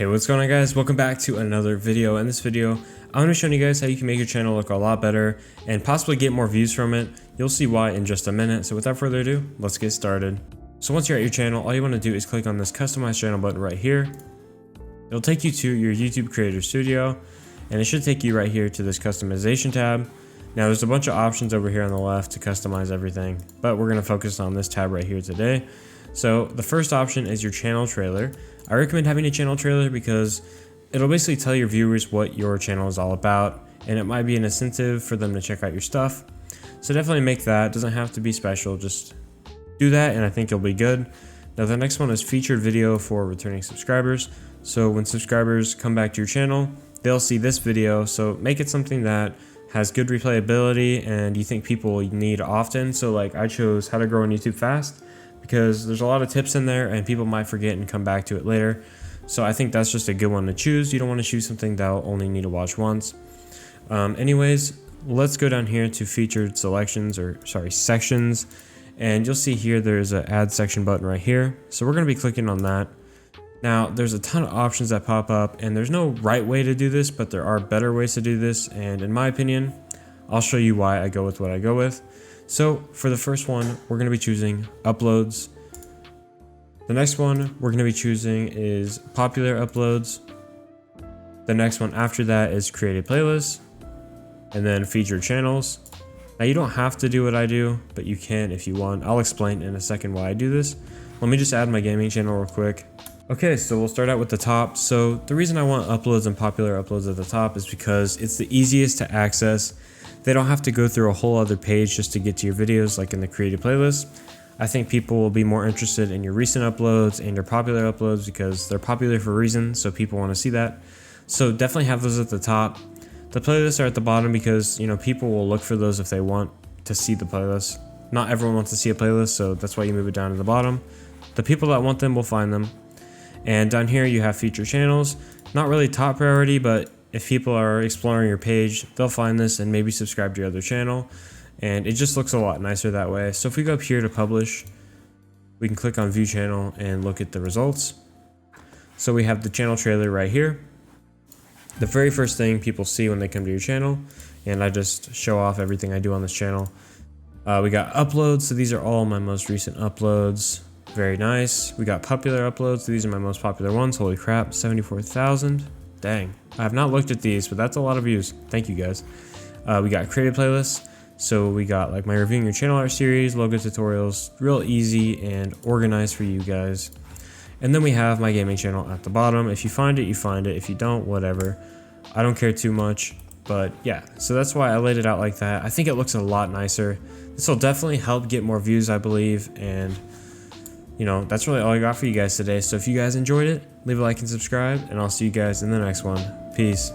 Hey, what's going on, guys? Welcome back to another video. In this video, I'm going to show you guys how you can make your channel look a lot better and possibly get more views from it. You'll see why in just a minute. So without further ado, let's get started. So once you're at your channel, all you want to do is click on this customize channel button right here. It'll take you to your YouTube Creator Studio, and it should take you right here to this customization tab. Now there's a bunch of options over here on the left to customize everything, but we're going to focus on this tab right here today. So the first option is your channel trailer. I recommend having a channel trailer because it'll basically tell your viewers what your channel is all about, and it might be an incentive for them to check out your stuff. So definitely make that. It doesn't have to be special, just do that and I think you'll be good. Now the next one is featured video for returning subscribers. So when subscribers come back to your channel, they'll see this video, so make it something that has good replayability and you think people need often. So like I chose how to grow on YouTube fast because there's a lot of tips in there and people might forget and come back to it later. So I think that's just a good one to choose. You don't want to choose something they'll only need to watch once. Anyways, let's go down here to featured sections, and you'll see here there's an add section button right here. So we're going to be clicking on that. Now there's a ton of options that pop up and there's no right way to do this, but there are better ways to do this, and in my opinion, I'll show you why I go with what I go with. So for the first one, we're going to be choosing uploads. The next one we're going to be choosing is popular uploads. The next one after that is created playlists, and then featured channels. Now you don't have to do what I do, but you can if you want. I'll explain in a second why I do this. Let me just add my gaming channel real quick. Okay, so we'll start out with the top. So the reason I want uploads and popular uploads at the top is because it's the easiest to access. They don't have to go through a whole other page just to get to your videos like in the created playlist. I think people will be more interested in your recent uploads and your popular uploads because they're popular for a reason, so people want to see that. So definitely have those at the top. The playlists are at the bottom because, you know, people will look for those if they want to see the playlist. Not everyone wants to see a playlist, so that's why you move it down to the bottom. The people that want them will find them. And down here you have featured channels. Not really top priority, but if people are exploring your page, they'll find this and maybe subscribe to your other channel. And it just looks a lot nicer that way. So if we go up here to publish, we can click on view channel and look at the results. So we have the channel trailer right here. The very first thing people see when they come to your channel, and I just show off everything I do on this channel. We got uploads, so these are all my most recent uploads. Very nice. We got popular uploads, so these are my most popular ones. Holy crap, 74,000. Dang, I have not looked at these, but that's a lot of views. Thank you guys. We got created playlists. So we got like my reviewing your channel art series, logo tutorials, real easy and organized for you guys. And then we have my gaming channel at the bottom. If you find it, you find it. If you don't, whatever. I don't care too much, but yeah. So that's why I laid it out like that. I think it looks a lot nicer. This will definitely help get more views, I believe. And you know, that's really all I got for you guys today. So if you guys enjoyed it, leave a like and subscribe, and I'll see you guys in the next one. Peace.